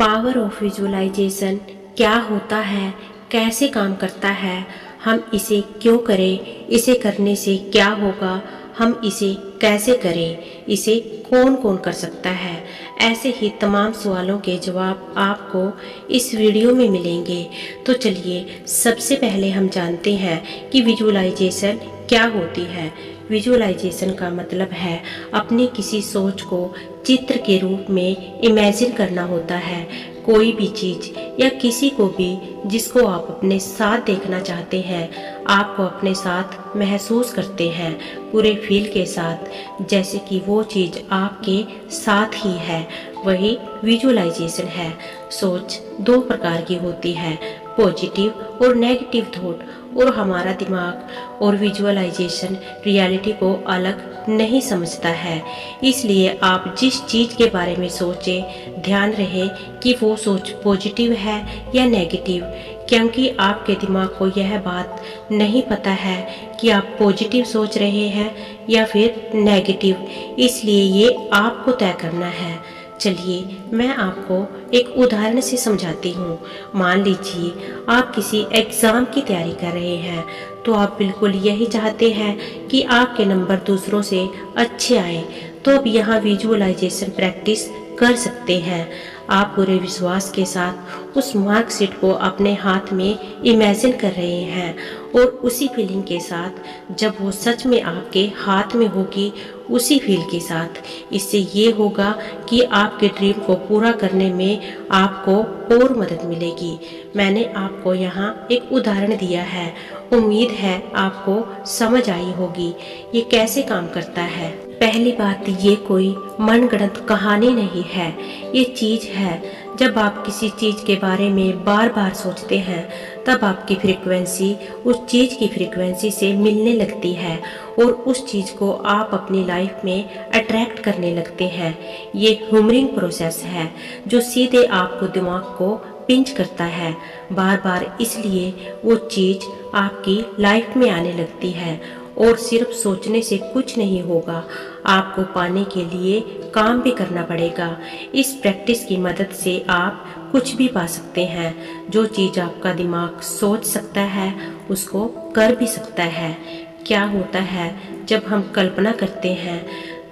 Power of visualisation क्या होता है, कैसे काम करता है, हम इसे क्यों करें, इसे करने से क्या होगा, हम इसे कैसे करें, इसे कौन कौन कर सकता है, ऐसे ही तमाम सवालों के जवाब आपको इस वीडियो में मिलेंगे। तो चलिए सबसे पहले हम जानते हैं कि विजुअलाइजेशन क्या होती है। विजुअलाइजेशन का मतलब है अपनी किसी सोच को चित्र के रूप में इमेजिन करना होता है। कोई भी चीज या किसी को भी जिसको आप अपने साथ देखना चाहते हैं, आपको अपने साथ महसूस करते हैं पूरे फील के साथ, जैसे कि वो चीज आपके साथ ही है, वही विजुअलाइजेशन है। सोच दो प्रकार की होती है, पॉजिटिव और नेगेटिव थॉट, और हमारा दिमाग और विजुअलाइजेशन रियलिटी को अलग नहीं समझता है। इसलिए आप जिस चीज़ के बारे में सोचें, ध्यान रहे कि वो सोच पॉजिटिव है या नेगेटिव, क्योंकि आपके दिमाग को यह बात नहीं पता है कि आप पॉजिटिव सोच रहे हैं या फिर नेगेटिव। इसलिए ये आपको तय करना है। चलिए मैं आपको एक उदाहरण से समझाती हूँ। मान लीजिए आप किसी एग्ज़ाम की तैयारी कर रहे हैं, तो आप बिल्कुल यही चाहते हैं कि आपके नंबर दूसरों से अच्छे आए। तो अब यहाँ विजुअलाइजेशन प्रैक्टिस कर सकते हैं। आप पूरे विश्वास के साथ उस मार्कशीट को अपने हाथ में इमेजिन कर रहे हैं, और उसी फीलिंग के साथ जब वो सच में आपके हाथ में होगी, उसी फील के साथ, इससे ये होगा कि आपके ड्रीम को पूरा करने में आपको और मदद मिलेगी। मैंने आपको यहाँ एक उदाहरण दिया है, उम्मीद है आपको समझ आई होगी ये कैसे काम करता है। पहली बात, ये कोई मनगढ़ंत कहानी नहीं है, ये चीज है। जब आप किसी चीज के बारे में बार बार सोचते हैं, तब आपकी फ्रीक्वेंसी उस चीज की फ्रीक्वेंसी से मिलने लगती है, और उस चीज को आप अपनी लाइफ में अट्रैक्ट करने लगते हैं। ये ह्यूमरिंग प्रोसेस है जो सीधे आपको दिमाग को पिंच करता है बार बार, इसलिए वो चीज आपकी लाइफ में आने लगती है। और सिर्फ सोचने से कुछ नहीं होगा, आपको पाने के लिए काम भी करना पड़ेगा। इस प्रैक्टिस की मदद से आप कुछ भी पा सकते हैं। जो चीज़ आपका दिमाग सोच सकता है, उसको कर भी सकता है। क्या होता है जब हम कल्पना करते हैं,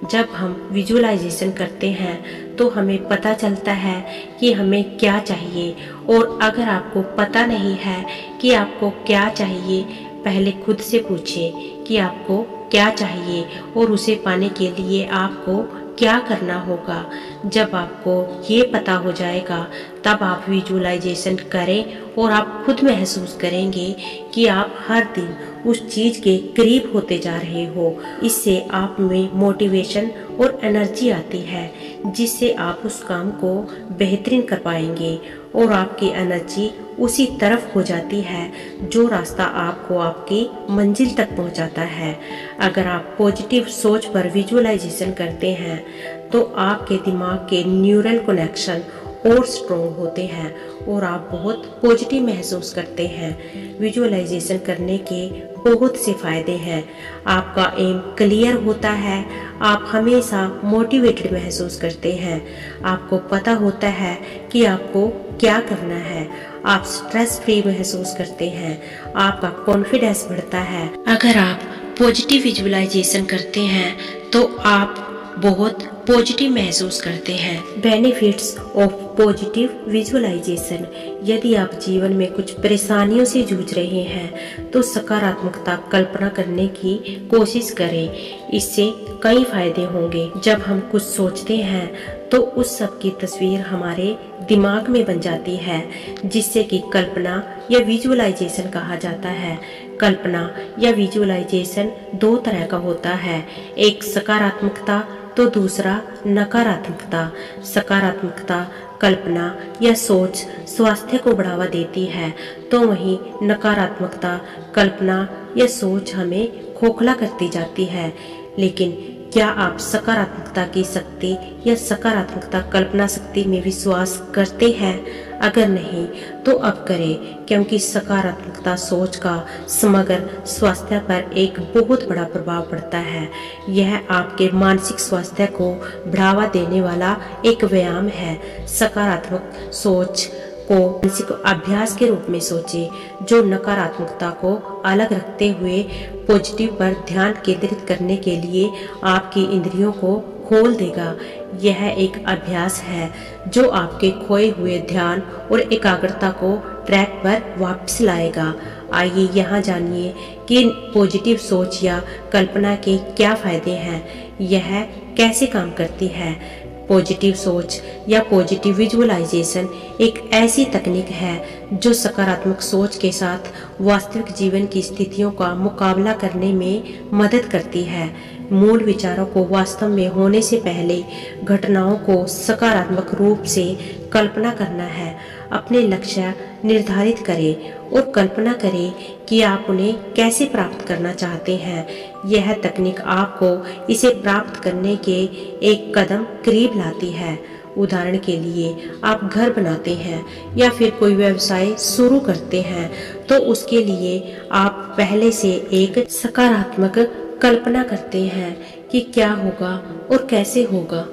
जब हम विजुअलाइजेशन करते हैं, तो हमें पता चलता है कि हमें क्या चाहिए। और अगर आपको पता नहीं है कि आपको क्या चाहिए, पहले खुद से पूछें कि आपको क्या चाहिए और उसे पाने के लिए आपको क्या करना होगा। जब आपको ये पता हो जाएगा, तब आप विजुअलाइजेशन करें, और आप खुद महसूस करेंगे कि आप हर दिन उस चीज़ के करीब होते जा रहे हो। इससे आप में मोटिवेशन और एनर्जी आती है, जिससे आप उस काम को बेहतरीन कर पाएंगे, और आपकी एनर्जी उसी तरफ हो जाती है जो रास्ता आपको आपकी मंजिल तक पहुंचाता है। अगर आप पॉजिटिव सोच पर विजुअलाइजेशन करते हैं, तो आपके दिमाग के न्यूरल कनेक्शन और स्ट्रॉन्ग होते हैं, और आप बहुत पॉजिटिव महसूस करते हैं। विजुअलाइजेशन करने के बहुत से फायदे हैं। आपका एम क्लियर होता है, आप हमेशा मोटिवेटेड महसूस करते हैं, आपको पता होता है कि आपको क्या करना है, आप स्ट्रेस फ्री महसूस करते हैं, आपका कॉन्फिडेंस बढ़ता है। अगर आप पॉजिटिव विजुअलाइजेशन करते हैं, तो आप बहुत पॉजिटिव महसूस करते हैं। Benefits of positive visualisation. यदि आप जीवन में कुछ परेशानियों से जूझ रहे हैं, तो सकारात्मकता कल्पना करने की कोशिश करें। इससे कई फायदे होंगे। जब हम कुछ सोचते हैं, तो उस सब की तस्वीर हमारे दिमाग में बन जाती है, जिससे कि कल्पना या विजुअलाइजेशन कहा जाता है। कल्पना या विजुअलाइजेशन दो तरह का होता है, एक सकारात्मकता तो दूसरा नकारात्मकता। सकारात्मकता कल्पना या सोच स्वास्थ्य को बढ़ावा देती है, तो वहीं नकारात्मकता कल्पना या सोच हमें खोखला करती जाती है। लेकिन क्या आप सकारात्मकता की शक्ति या सकारात्मकता कल्पना शक्ति में विश्वास करते हैं? अगर नहीं तो अब करें, क्योंकि सकारात्मकता सोच का समग्र स्वास्थ्य पर एक बहुत बड़ा प्रभाव पड़ता है। यह आपके मानसिक स्वास्थ्य को बढ़ावा देने वाला एक व्यायाम है। सकारात्मक सोच को मानसिक अभ्यास के रूप में सोचें, जो नकारात्मकता को अलग रखते हुए पॉजिटिव पर ध्यान केंद्रित करने के लिए आपकी इंद्रियों को खोल देगा। यह एक अभ्यास है जो आपके खोए हुए ध्यान और एकाग्रता को ट्रैक पर वापस लाएगा। आइए यहाँ जानिए कि पॉजिटिव सोच या कल्पना के क्या फायदे हैं, यह कैसे काम करती है। पॉजिटिव सोच या पॉजिटिव विजुअलाइजेशन एक ऐसी तकनीक है जो सकारात्मक सोच के साथ वास्तविक जीवन की स्थितियों का मुकाबला करने में मदद करती है। मूल विचारों को वास्तव में होने से पहले घटनाओं को सकारात्मक रूप से कल्पना करना है। अपने लक्ष्य निर्धारित करें और कल्पना करें कि आप उन्हें कैसे प्राप्त करना चाहते हैं। यह तकनीक आपको इसे प्राप्त करने के एक कदम करीब लाती है। उदाहरण के लिए, आप घर बनाते हैं या फिर कोई व्यवसाय शुरू करते हैं, तो उसके लिए आप पहले से एक सकारात्मक कल्पना करते हैं कि क्या होगा और कैसे होगा।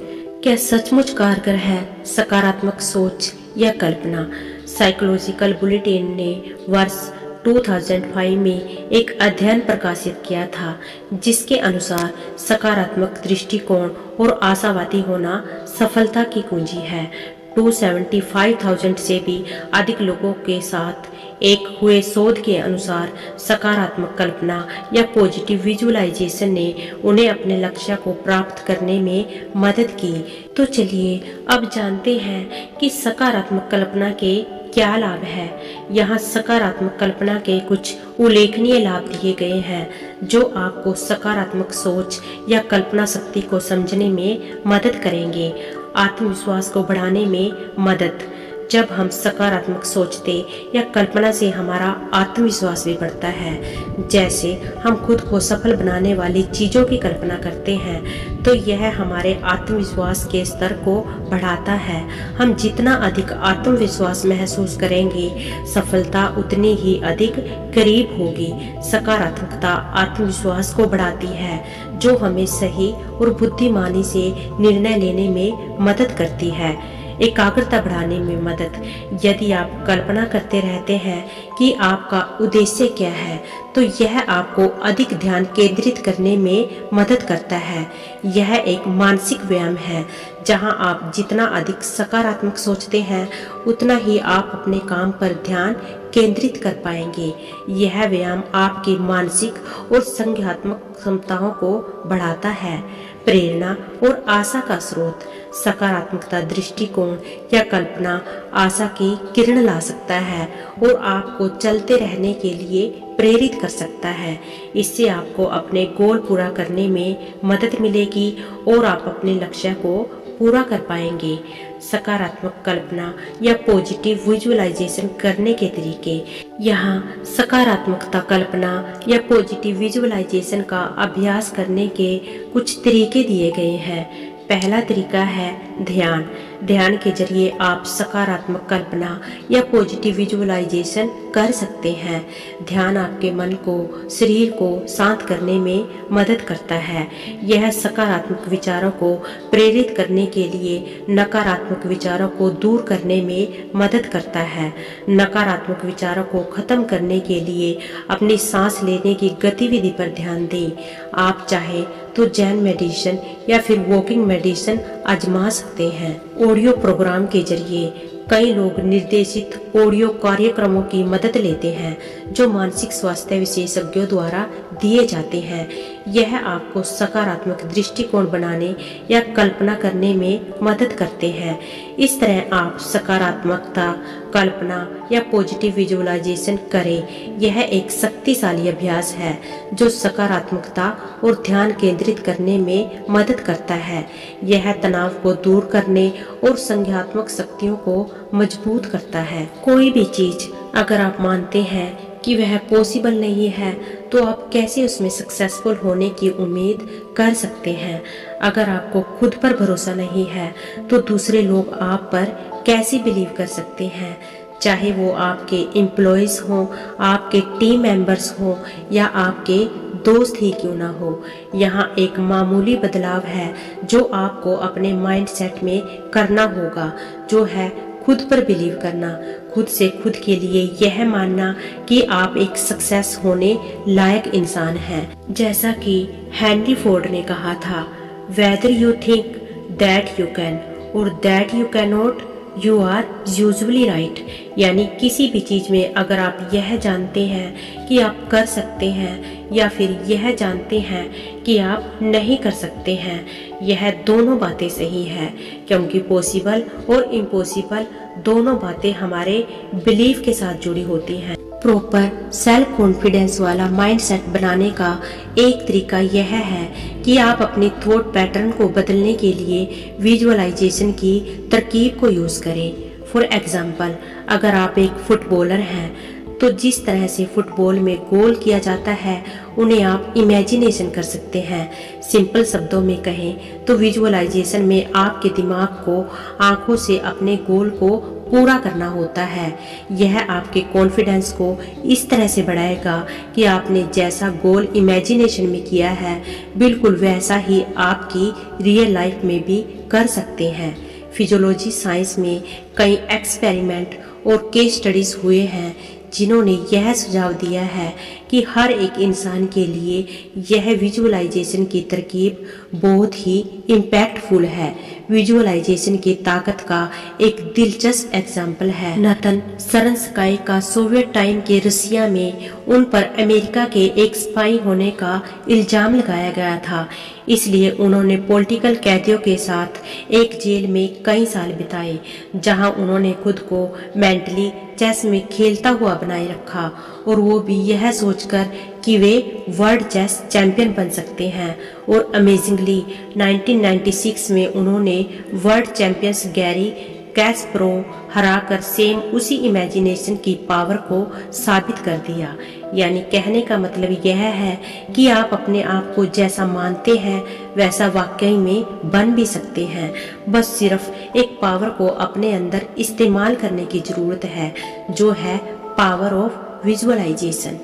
क्या सचमुच कारगर है सकारात्मक सोच या कल्पना? साइकोलॉजिकल बुलेटिन ने वर्ष 2005 में एक अध्ययन प्रकाशित किया था, जिसके अनुसार सकारात्मक दृष्टिकोण और आशावादी होना सफलता की कुंजी है। 275,000 से भी अधिक लोगों के साथ एक हुए शोध के अनुसार सकारात्मक कल्पना या पॉजिटिव विजुअलाइजेशन ने उन्हें अपने लक्ष्य को प्राप्त करने में मदद की। तो चलिए अब जानते हैं कि सकारात्मक कल्पना के क्या लाभ है। यहाँ सकारात्मक कल्पना के कुछ उल्लेखनीय लाभ दिए गए हैं जो आपको सकारात्मक सोच या कल्पना शक्ति को समझने में मदद करेंगे। आत्मविश्वास को बढ़ाने में मदद। जब हम सकारात्मक सोचते या कल्पना से हमारा आत्मविश्वास भी बढ़ता है। जैसे हम खुद को सफल बनाने वाली चीजों की कल्पना करते हैं तो यह हमारे आत्मविश्वास के स्तर को बढ़ाता है। हम जितना अधिक आत्मविश्वास महसूस करेंगे, सफलता उतनी ही अधिक करीब होगी। सकारात्मकता आत्मविश्वास को बढ़ाती है, जो हमें सही और बुद्धिमानी से निर्णय लेने में मदद करती है। एकाग्रता बढ़ाने में मदद। यदि आप कल्पना करते रहते हैं कि आपका उद्देश्य क्या है, तो यह आपको अधिक ध्यान केंद्रित करने में मदद करता है। यह एक मानसिक व्यायाम है जहां आप जितना अधिक सकारात्मक सोचते हैं, उतना ही आप अपने काम पर ध्यान केंद्रित कर पाएंगे। यह व्यायाम आपकी मानसिक और संज्ञानात्मक क्षमताओं को बढ़ाता है। प्रेरणा और आशा का स्रोत। सकारात्मकता दृष्टिकोण या कल्पना आशा की किरण ला सकता है और आपको चलते रहने के लिए प्रेरित कर सकता है। इससे आपको अपने गोल पूरा करने में मदद मिलेगी और आप अपने लक्ष्य को पूरा कर पाएंगे। सकारात्मक कल्पना या पॉजिटिव विजुअलाइजेशन करने के तरीके। यहाँ सकारात्मकता कल्पना या पॉजिटिव विजुअलाइजेशन का अभ्यास करने के कुछ तरीके दिए गए हैं। पहला तरीका है ध्यान। ध्यान के जरिए आप सकारात्मक कल्पना या पॉजिटिव विजुअलाइजेशन कर सकते हैं। ध्यान आपके मन को, शरीर को शांत करने में मदद करता है। यह सकारात्मक विचारों को प्रेरित करने के लिए नकारात्मक विचारों को दूर करने में मदद करता है। नकारात्मक विचारों को खत्म करने के लिए अपनी सांस लेने की गतिविधि पर ध्यान दें। आप चाहे तो जैन मेडिटेशन या फिर वॉकिंग मेडिटेशन आजमा सकते हैं। ऑडियो प्रोग्राम के जरिए कई लोग निर्देशित ऑडियो कार्यक्रमों की मदद लेते हैं जो मानसिक स्वास्थ्य विशेषज्ञों द्वारा दिए जाते हैं। यह आपको सकारात्मक दृष्टिकोण बनाने या कल्पना करने में मदद करते हैं। इस तरह आप सकारात्मकता कल्पना या पॉजिटिव विजुअलाइजेशन करें। यह एक शक्तिशाली अभ्यास है जो सकारात्मकता और ध्यान केंद्रित करने में मदद करता है। यह तनाव को दूर करने और संज्ञानात्मक शक्तियों को मजबूत करता है। कोई भी चीज अगर आप मानते हैं कि वह पॉसिबल नहीं है, तो आप कैसे उसमें सक्सेसफुल होने की उम्मीद कर सकते हैं। अगर आपको खुद पर भरोसा नहीं है तो दूसरे लोग आप पर कैसे बिलीव कर सकते हैं, चाहे वो आपके एम्प्लॉयज़ हों, आपके टीम मेंबर्स हों या आपके दोस्त ही क्यों ना हो। यहाँ एक मामूली बदलाव है जो आपको अपने माइंडसेट में करना होगा, जो है खुद पर बिलीव करना, खुद से खुद के लिए यह मानना कि आप एक सक्सेस होने लायक इंसान हैं। जैसा कि हेनरी फोर्ड ने कहा था, whether you think that you can और that you can not, you are usually right. यानी किसी भी चीज़ में अगर आप यह जानते हैं कि आप कर सकते हैं या फिर यह जानते हैं कि आप नहीं कर सकते हैं, यह दोनों बातें सही है, क्योंकि पॉसिबल और इम्पॉसिबल दोनों बातें हमारे बिलीफ के साथ जुड़ी होती हैं। प्रॉपर सेल्फ कॉन्फिडेंस वाला माइंडसेट बनाने का एक तरीका यह है कि आप अपने थॉट पैटर्न को बदलने के लिए विजुअलाइजेशन की तरकीब को यूज़ करें। फॉर एग्जांपल, अगर आप एक फुटबॉलर हैं तो जिस तरह से फुटबॉल में गोल किया जाता है उन्हें आप इमेजिनेशन कर सकते हैं। सिंपल शब्दों में कहें तो विजुअलाइजेशन में आपके दिमाग को आंखों से अपने गोल को पूरा करना होता है। यह आपके कॉन्फिडेंस को इस तरह से बढ़ाएगा कि आपने जैसा गोल इमेजिनेशन में किया है बिल्कुल वैसा ही आपकी रियल लाइफ में भी कर सकते हैं। फिजियोलॉजी साइंस में कई एक्सपेरिमेंट और केस स्टडीज हुए हैं जिन्होंने यह सुझाव दिया है कि हर एक इंसान के लिए यह विजुअलाइजेशन की तरकीब बहुत ही इम्पैक्टफुल है। विजुअलाइजेशन की ताकत का एक दिलचस्प एग्जाम्पल है नाथन शरणस्काई का सोवियत टाइम के रसिया में उन पर अमेरिका के एक स्पाई होने का इल्जाम लगाया गया था, इसलिए उन्होंने पॉलिटिकल कैदियों के साथ एक जेल में कई साल बिताए, जहां उन्होंने खुद को मेंटली चेस में खेलता हुआ बनाए रखा और वो भी यह सोचकर कि वे वर्ल्ड चेस चैंपियन बन सकते हैं। और अमेजिंगली 1996 में उन्होंने वर्ल्ड चैंपियंस गैरी कैस्परोव हराकर सेम उसी इमेजिनेशन की पावर को साबित कर दिया। यानी कहने का मतलब यह है कि आप अपने आप को जैसा मानते हैं वैसा वाकई में बन भी सकते हैं, बस सिर्फ एक पावर को अपने अंदर इस्तेमाल करने की जरूरत है, जो है पावर ऑफ विजुअलाइजेशन।